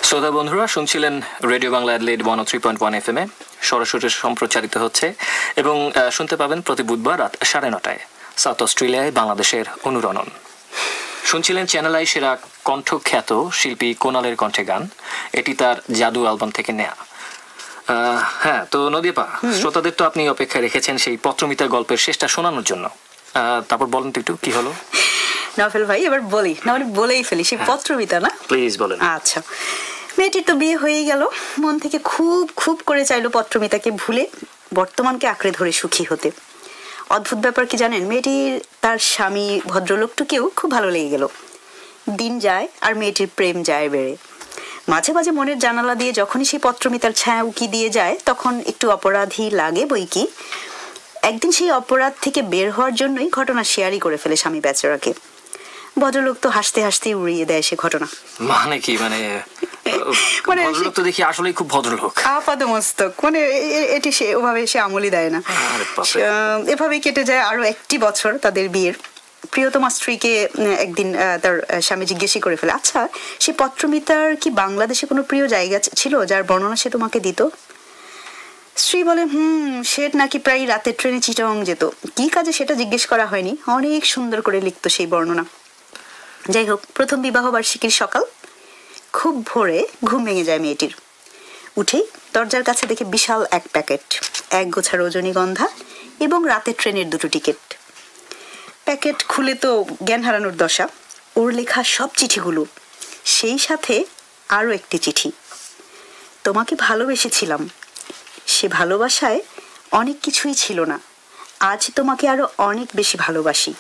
শ্রোতা বন্ধুরা, শুনছিলেন রেডিও বাংলা অ্যাডিলেইড 103.1 FM এ সরাসরি সম্প্রচারিত হচ্ছে এবং শুনতে পাবেন প্রতি বুধবার রাত 9:30টায় সাউথ অস্ট্রেলিয়ায় বাংলাদেশের অনুরণন। শুনছিলেন চ্যানেল আই সেরা কণ্ঠখ্যাত শিল্পী কোনালের কণ্ঠে গান, এটি তার জাদু অ্যালবাম থেকে নেয়া। হ্যাঁ, তো নদীপা, শ্রোতাদের তো আপনি অপেক্ষায় রেখেছেন সেই পত্রমিতা গল্পের শেষটা শোনানোর জন্য। তারপর বলেন তো একটু কি হলো। নফেল ভাই, এবার বলি না, মানে বলেই ফেলি, সেই পত্রমিতা না? প্লিজ বলেন। আচ্ছা, মেয়েটির তো বিয়ে হয়েই গেল, মন থেকে খুব খুব করে চাইলো পত্রমিতাকে ভুলে বর্তমানকে আঁকড়ে ধরে সুখী হতে। অদ্ভুত ব্যাপার কি জানেন, মেয়েটির তার স্বামী ভদ্রলোকটাকেও খুব ভালো লেগে গেল। দিন যায় আর মেয়েটির প্রেম যায় বেড়ে। মাঝে মাঝে মনের জানালা দিয়ে যখনই সেই পত্রমিতার ছায়া উকি দিয়ে যায় তখন একটু অপরাধী লাগে বই কি। একদিন সেই অপরাধ থেকে বের হওয়ার জন্যই ঘটনা শেয়ারই করে ফেলে স্বামী বেচারাকে। ভদ্রলোক তো হাসতে হাসতে উড়িয়ে দেয় সে ঘটনা। মানে কি, মানে ভদ্রলোক তো দেখি আসলেই খুব ভদ্রলোক, আপাদমস্তক, মানে এটি সে ওভাবে সে আমলই দেয় না। এভাবেই কেটে যায় আরো 1টি বছর তাদের বিয়ের। প্রিয়তমা স্ত্রীকে একদিন তার স্বামী জিজ্ঞেসই করে ফেলে, আচ্ছা সে পত্রমিতার কি বাংলাদেশে কোনো প্রিয় জায়গা ছিল যার বর্ণনা সে তোমাকে দিত? স্ত্রী বলে, সে নাকি প্রায় রাতের ট্রেনে চিটাগং যেত। কি কাজে সেটা জিজ্ঞেস করা হয়নি, অনেক সুন্দর করে লিখতো সেই বর্ণনা। যাই হোক, প্রথম বিবাহ বার্ষিকীর সকাল, খুব ভোরে ঘুম ভেঙে যায় মেয়েটির। উঠেই দরজার কাছে দেখে বিশাল এক প্যাকেট, এক গোছা রজনীগন্ধা এবং রাতের ট্রেনের 2টো টিকিট। প্যাকেট খুলে তো জ্ঞান হারানোর দশা। ওর লেখা সব চিঠিগুলো, সেই সাথে আরও একটি চিঠি। তোমাকে ভালোবেসেছিলাম, সে ভালোবাসায় অনেক কিছুই ছিল না, আজ তোমাকে আরো অনেক বেশি ভালোবাসি।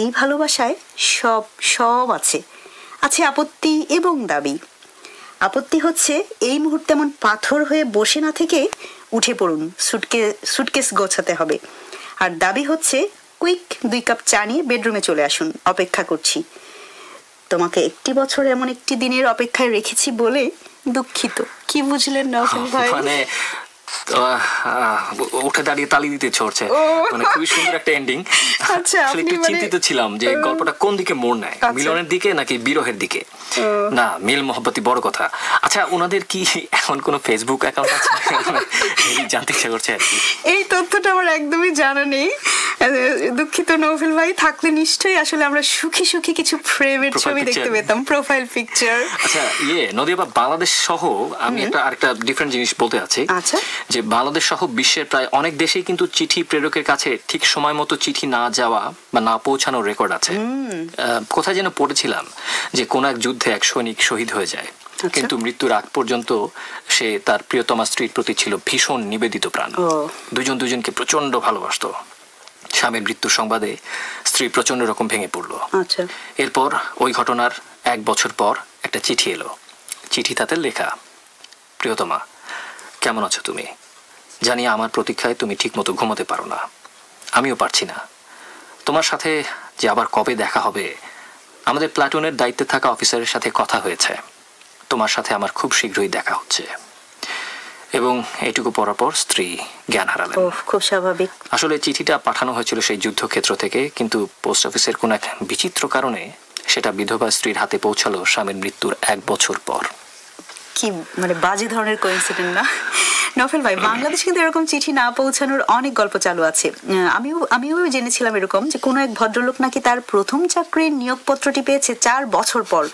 এই ভালোবাসায় সব সব আছে, আছে আপত্তি এবং দাবি। আপত্তি হচ্ছে এই মুহূর্তে এমন পাথর হয়ে বসে না থেকে উঠে পড়ুন, সুটকেস গোছাতে হবে। আর দাবি হচ্ছে কুইক 2 কাপ চা নিয়ে বেডরুমে চলে আসুন, অপেক্ষা করছি। তোমাকে 1টি বছর এমন একটি দিনের অপেক্ষায় রেখেছি বলে দুঃখিত। কি বুঝলেন নওফেল ভাই? মানে উঠে দাঁড়িয়ে তালি দিতে চড়ছে, মানে খুবই সুন্দর একটা এন্ডিং। আচ্ছা, আসলে একটু চিন্তিত ছিলাম যে গল্পটা কোন দিকে মোড় নেয়, মিলনের দিকে নাকি বিরহের দিকে। না, মিল মহব্বতই বড় কথা। আচ্ছা, ওনাদের কি এখন কোনো ফেসবুক অ্যাকাউন্ট আছে? জানতে ইচ্ছা করছে আর কি। এই তথ্যটা আমার একদমই জানা নেই, দুঃখিত নওফেল ভাই। থাকলে নিশ্চয়ই আসলে আমরা সুখী সুখী কিছু ফ্রেমের ছবি দেখতে পেতাম, প্রোফাইল পিকচার। আচ্ছা, নদীবা, বাংলাদেশ সহ আমি আরেকটা ডিফারেন্ট জিনিস বলতে আছি। আচ্ছা, যে বাংলাদেশ সহ বিশ্বের প্রায় অনেক দেশেই কিন্তু চিঠি প্রেরকের কাছে ঠিক সময় মতো চিঠি না যাওয়া বা না পৌঁছানোর রেকর্ড আছে। কোথায় যেন পড়েছিলাম যে কোন এক যুদ্ধে এক সৈনিক শহীদ হয়ে যায়, কিন্তু মৃত্যুর আগ পর্যন্ত সে তার প্রিয়তমা স্ত্রীর প্রতি ছিল ভীষণ নিবেদিত প্রাণ। দুজন দুজনকে প্রচন্ড ভালোবাসতো। স্বামীর মৃত্যুর সংবাদে স্ত্রী প্রচন্ড রকম ভেঙে পড়লো। এরপর ওই ঘটনার 1 বছর পর একটা চিঠি এলো। চিঠি তাতে লেখা, প্রিয়তমা, কেমন আছো তুমি? জানি আমার প্রতীক্ষায় তুমি ঠিক মতো ঘুমোতে পারো না, আমিও পারছি না। তোমার সাথে যে আবার কবে দেখা হবে, আমাদের প্লাটুনের দায়িত্বে থাকা অফিসারের সাথে কথা হয়েছে, তোমার সাথে আমার খুব শীঘ্রই দেখা হচ্ছে। এবং এইটুকু পড়ার পর স্ত্রী জ্ঞান হারালেন। খুব স্বাভাবিক। আসলে চিঠিটা পাঠানো হয়েছিল সেই যুদ্ধক্ষেত্র থেকে, কিন্তু পোস্ট অফিসের কোন এক বিচিত্র কারণে সেটা বিধবা স্ত্রীর হাতে পৌঁছালো স্বামীর মৃত্যুর 1 বছর পর। কি মানে বাজে ধরনের কোইন্সিডেন্ট না নফেল ভাই? বাংলাদেশে কিন্তু এরকম চিঠি না পৌঁছানোর অনেক গল্প চালু আছে। আমিও জেনেছিলাম এরকম যে কোনো এক ভদ্রলোক নাকি তার প্রথম চাকরির নিয়োগপত্রটি পেয়েছে 4 বছর পর,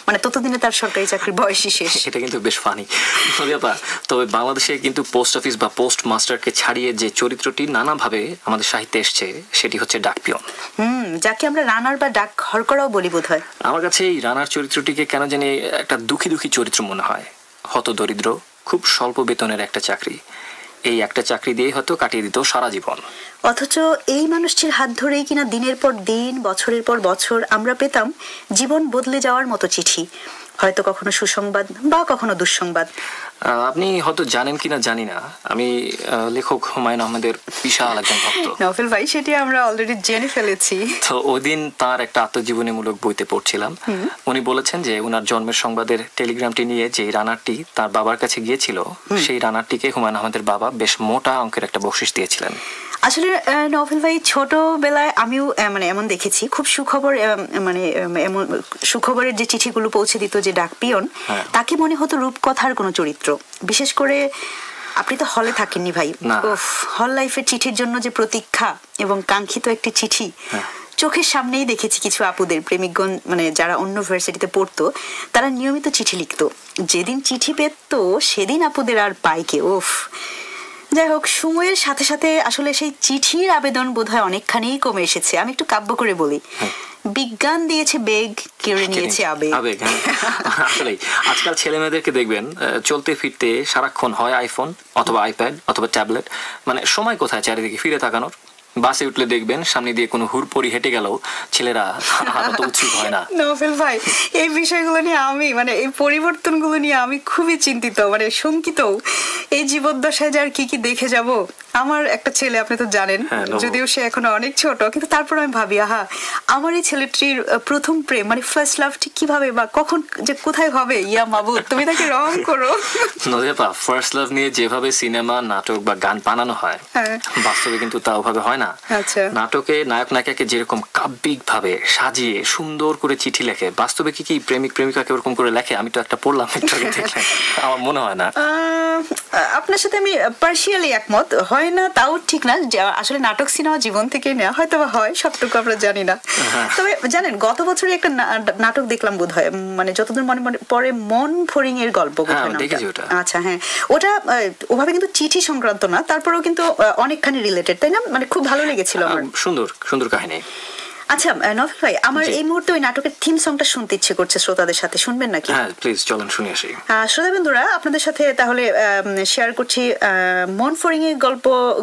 মানে ততদিনে তার সরকারি চাকরির বয়সই শেষ। এটা কিন্তু বেশ ফানি। তবে বাংলাদেশে কিন্তু পোস্ট অফিস বা পোস্ট মাস্টারকে ছাড়িয়ে যে চরিত্রটি নানাভাবে আমাদের সাহিত্যে এসছে সেটি হচ্ছে ডাকপিয়ন। যাকে আমরা রানার বা ডাক হরকরাও বলি বোধ হয়। আমার কাছে এই রানার চরিত্রটিকে কেন জানি একটা দুঃখী দুঃখী চরিত্র মনে হয়। হতদরিদ্র, খুব স্বল্প বেতনের একটা চাকরি, এই একটা চাকরি দিয়েই হয়তো কাটিয়ে দিত সারা জীবন। অথচ এই মানুষটির হাত ধরেই কিনা দিনের পর দিন, বছরের পর বছর আমরা পেতাম জীবন বদলে যাওয়ার মতো চিঠি, হয়তো কখনো সুসংবাদ বা কখনো দুঃসংবাদ। আপনি হয়তো জানেন কিনা জানি না, আমি লেখক হুমায়ুন আহমেদের বিশাল একজন ভক্ত। নফেল ভাই, সেটি আমরা অলরেডি জেনে ফেলেছি। তো ওই দিন তার একটা আত্মজীবনীমূলক বইতে পড়ছিলাম, উনি বলেছেন যে উনার জন্মের সংবাদের টেলিগ্রামটি নিয়ে যে রানারটি তার বাবার কাছে গিয়েছিল, সেই রানারটিকে হুমায়ুন আহমেদের বাবা বেশ মোটা অঙ্কের একটা বকশিশ দিয়েছিলেন। আসলে নফেল ভাই, ছোটবেলায় আমিও মানে এমন দেখেছি, খুব সুখবর, মানে এমন সুখবরের যে চিঠিগুলো পৌঁছে দিত যে ডাক পিয়ন, তাকে মনে হতো রূপকথার কোনো চরিত্র। বিশেষ করে আপনি তো হলে থাকেননি ভাই, হল লাইফের চিঠির জন্য যে প্রতীক্ষা এবং কাঙ্ক্ষিত একটি চিঠি, চোখের সামনেই দেখেছি কিছু আপুদের প্রেমিকগণ, মানে যারা অন্য ভার্সিটিতে পড়তো, তারা নিয়মিত চিঠি লিখতো। যেদিন চিঠি পেত সেদিন আপুদের আর পাইকে ওফ। যাই হোক, সময়ের সাথে সাথে আসলে সেই চিঠির আবেদন বোধহয় অনেকখানি কমে এসেছে। আমি একটু কাব্য করে বলি, বিজ্ঞান দিয়েছে বেগ, কেড়ে নিয়েছে আবেগ। আসলে আজকাল ছেলে মেয়েদেরকে দেখবেন চলতে ফিরতে সারাক্ষণ হয় আইফোন অথবা আইপ্যাড অথবা ট্যাবলেট, মানে সময় কোথায় চারিদিকে ফিরে তাকানোর। বাসে উঠলে দেখবেন সামনে দিয়ে কোনো হুড়পড়ি হেঁটে গেলেও ছেলেরা হাঁটা উচিত হয় না। নফেল ভাই, এই বিষয়গুলো নিয়ে আমি, মানে এই পরিবর্তনগুলো নিয়ে আমি খুবই চিন্তিত, মানে শঙ্কিত। এই জীবদ্দশায় যার কি কি দেখে যাব। আমার একটা ছেলে, আপনি তো জানেন, যদিও সে এখনো অনেক ছোট, কিন্তু তারপর আমি ভাবি, আহা, আমার এই ছেলেটির প্রথম প্রেম, মানে ফার্স্ট লাভ ঠিক কিভাবে বা কখন যে কোথায় হবে, ইয়া মাবুদ তুমি তাকে রং করো। নদিয়াপা, ফার্স্ট লাভ নিয়ে যেভাবে সিনেমা, নাটক বা গান বানানো হয়, বাস্তবে কিন্তু তা ওভাবে হয় না। নাটকে নায়ক নায়িকাকে যেরকম কাব্যিক ভাবে সাজিয়ে সুন্দর করে চিঠি লেখে, বাস্তবে কি প্রেমিক প্রেমিকাকে ওরকম করে লেখে? আমি তো একটা পড়লাম, আমার মনে হয় না। আপনার সাথে আমি পার্শিয়ালি একমত, হয় না তাও ঠিক না। আসলে নাটক সিনেমা জীবন থেকে নেওয়া, হয়তো বা হয়, সবটুকু আমরা জানি না। তবে জানেন, গত বছরে একটা নাটক দেখলাম বোধ হয়, মানে যতদূর মনে পড়ে, মন ফরিং এর গল্প। আচ্ছা, হ্যাঁ, ওটা ওভাবে কিন্তু চিঠি সংক্রান্ত না, তারপরেও কিন্তু অনেকখানি রিলেটেড, তাই না? মানে খুব ভালো লেগেছিল আমার। সুন্দর সুন্দর কাহিনী। আচ্ছা নফেল ভাই, আমার এই মুহূর্তে ওই নাটকের থিম সংটা শুনতে ইচ্ছে করছে শ্রোতাদের সাথে, শুনবেন নাকি? হ্যাঁ প্লিজ, চলুন শুনে আসি। শ্রোতা বন্ধুরা, আপনাদের সাথে তাহলে শেয়ার করছি মন ফরিং এর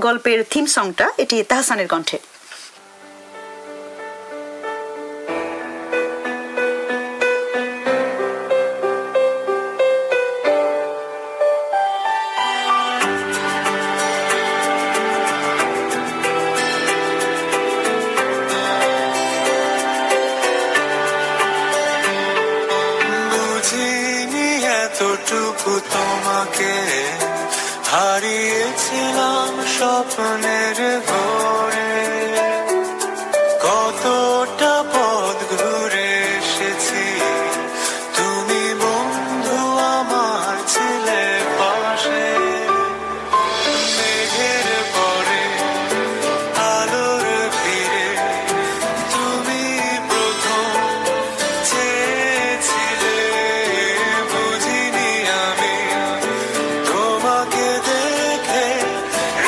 গল্পের থিম সংটা, এটি তাহসানের কণ্ঠে। এতটুকু তোমাকে হারিয়েছিলাম স্বপ্নের ঘরে, কতটা পথ ঘুরে এসেছি, তুমি বন্ধু আমার ছিলে পাশে। মেঘের পরে আলোর ফিরে তুমি প্রথম চেয়েছিলে, তোমাকে দেখে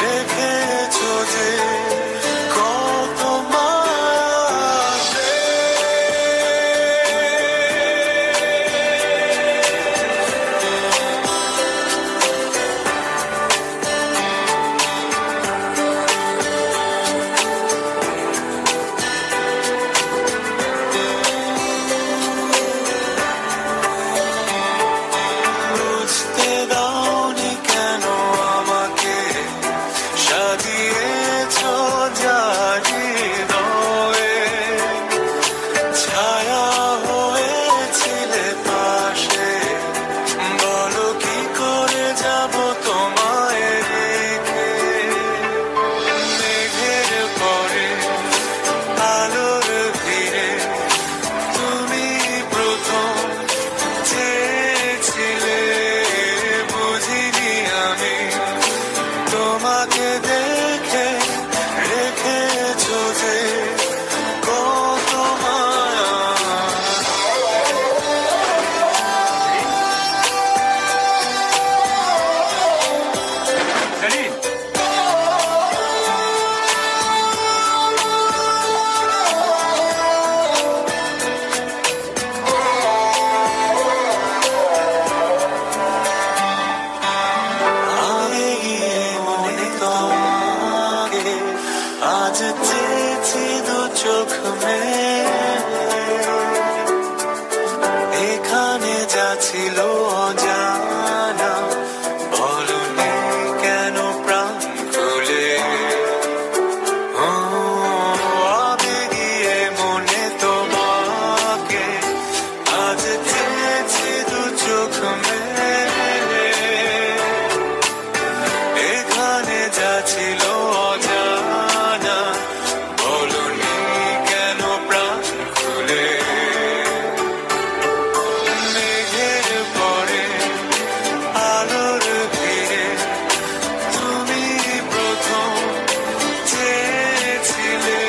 রেখেছো যে কত ছিল অজানা, বলনি কেন প্রাণ খুলে। আবেগিয়ে মনে তোমাকে আজ চেয়েছি দু চোখ মেলে, এখানে যা ছিল অজানা, বলনি কেন প্রাণ খুলে। মেঘের পরে আলোর ভিড়ে তুমি প্রথম চেয়েছিলে,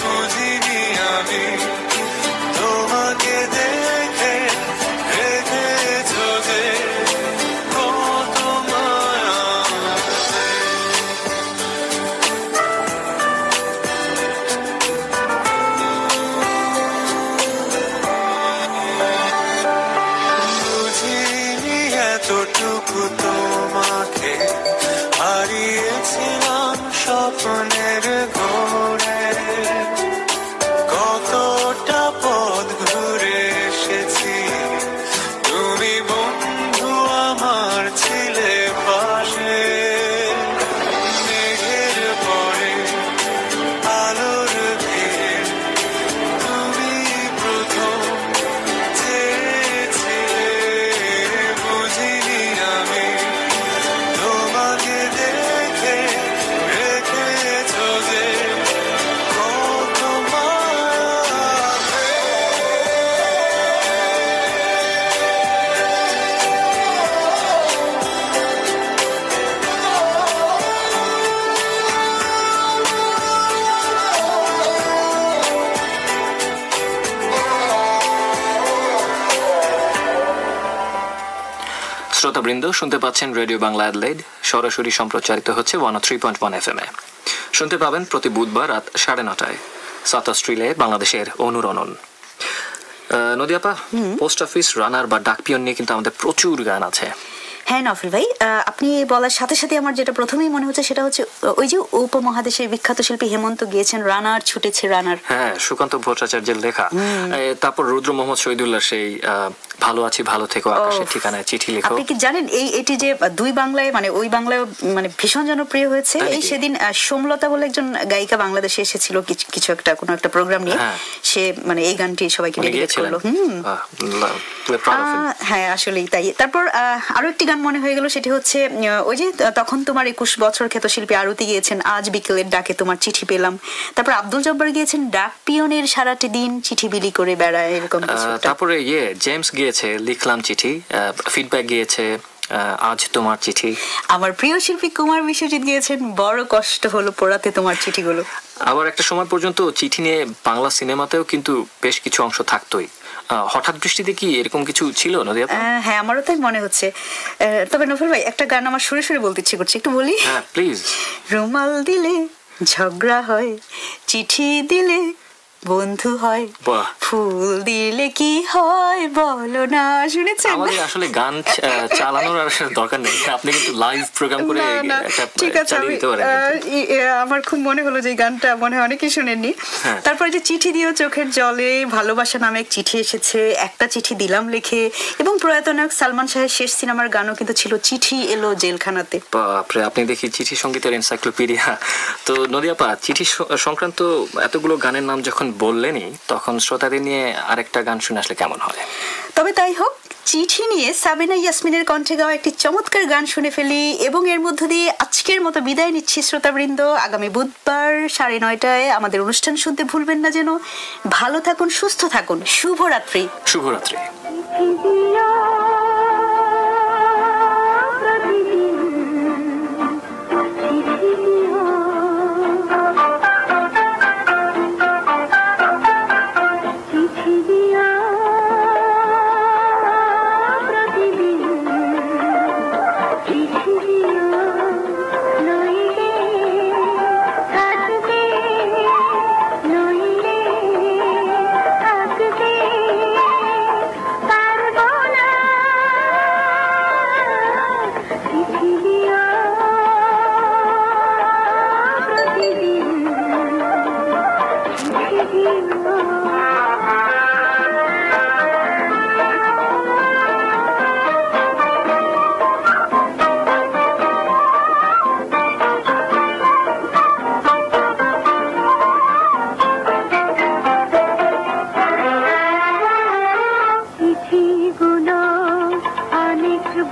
বুঝিনি আমি তোমাকে দেখে রেখেছ যে কত মায়া। বুঝিনি এতটুকু তোমাকে হারিয়েছিলাম স্বপ্নের ঘোরে, কতটা পথ ঘুরে এসেছি, তুমি বন্ধু আমার ছিলে পাশে। মেঘের পরে আলোর ভিড়ে তুমি প্রথম চেয়েছিলে, বুঝিনি আমি তোমাকে দেখে রেখেছ যে কত মায়া। শ্রোতাবৃন্দ, শুনতে পাচ্ছেন রেডিও বাংলা অ্যাডলেইড, সরাসরি সম্প্রচারিত হচ্ছে 103.1 FM এ। শুনতে পাবেন প্রতি বুধবার রাত 9:30টায় সাউথ অস্ট্রেলিয়ায় বাংলাদেশের অনুরণন। নদিয়াপা, পোস্ট অফিস রানার বা ডাকপিয়ন নিয়ে কিন্তু আমাদের প্রচুর গান আছে। হ্যাঁ নফল ভাই, আপনি বলার সাথে সাথে আমার যেটা প্রথমেই মনে হচ্ছে সেটা হচ্ছে ওই যে উপমহাদেশের বিখ্যাত শিল্পী হেমন্ত গিয়েছেন রানার, ছুটেছে রানার। হ্যাঁ, সুকান্ত ভট্টাচার্যের লেখা। তারপর রুদ্র মোহাম্মদ শহীদুল্লাহ সেই ভালো আছি ভালো থেকো আকাশের ঠিকানায় চিঠি লেখো। আপনি কি জানেন এটি যে দুই বাংলায় মানে ওই বাংলায় মানে ভীষণ জনপ্রিয় হয়েছে। এই সেদিন সোমলতা বলে একজন গায়িকা বাংলাদেশে এসেছিল কিছু একটা কোনো একটা প্রোগ্রাম নিয়ে, সে মানে এই গানটি সবাইকে ডেডিকেট করলো। হ্যাঁ আসলেই তাই। তারপর আরো একটি গান মনে হয়ে গেল, সেটি হচ্ছে ওই যে তখন তোমার 21 বছর খ্যাত শিল্পী আরতি গিয়েছেন আজ বিকেলের ডাকে তোমার চিঠি পেলাম। তারপর আব্দুল জব্বার গিয়েছেন ডাক পিয়নের সারাটি দিন চিঠি বিলি করে বেড়ায়, এরকম কিছু। তারপরে জেমস গিয়েছে লিখলাম চিঠি, ফিডব্যাক গিয়েছে আজ তোমার চিঠি। আমার প্রিয় শিল্পী কুমার বিশ্বজিৎ গিয়েছেন বড় কষ্ট হলো পড়াতে তোমার চিঠিগুলো। আবার একটা সময় পর্যন্ত চিঠি নিয়ে বাংলা সিনেমাতেও কিন্তু বেশ কিছু অংশ থাকতোই। হঠাৎ বৃষ্টিতে কি এরকম কিছু ছিল নদিয়া? হ্যাঁ আমারও তাই মনে হচ্ছে। তবে নফল ভাই একটা গান আমার সুরে সুরে বলতে ইচ্ছে করছে, একটু বলি? হ্যাঁ প্লিজ। রুমাল দিলে ঝগড়া হয়, চিঠি দিলে বন্ধু হয়, ফুল দিলে কি হয় বলো না। শুনেছেন? আমাদের আসলে গান চালানোর আর দরকার নেই, আপনি কিন্তু লাইভ প্রোগ্রাম করে ঠিক আছে। আমার খুব মনে হলো যে গানটা মনে হয় অনেকেই শুনেননি। তারপরে যে চিঠি দিও চোখের জলে, ভালোবাসা নামে এক চিঠি এসেছে, একটা চিঠি দিলাম লিখে, এবং প্রয়াত নায়ক সালমান শাহের শেষ সিনেমার গানও কিন্তু ছিল চিঠি এলো জেলখানাতে। বাপরে, আপনি দেখি চিঠি সঙ্গীতের এনসাইক্লোপিডিয়া। তো নদিয়াপা, চিঠি সংক্রান্ত এতগুলো গানের নাম যখন বললেনই, তখন শ্রোতাদের নিয়ে আরেকটা গান শুনে আসলে কেমন হয়? তবে তাই হোক, চিঠি নিয়ে সাবিনা ইয়াসমিনের কণ্ঠে গাওয়া একটি চমৎকার গান শুনে ফেলি, এবং এর মধ্য দিয়ে আজকের মতো বিদায় নিচ্ছি শ্রোতাবৃন্দ। আগামী বুধবার 9:30টায় আমাদের অনুষ্ঠান শুনতে ভুলবেন না যেন। ভালো থাকুন, সুস্থ থাকুন, শুভরাত্রি। শুভরাত্রি।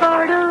বড়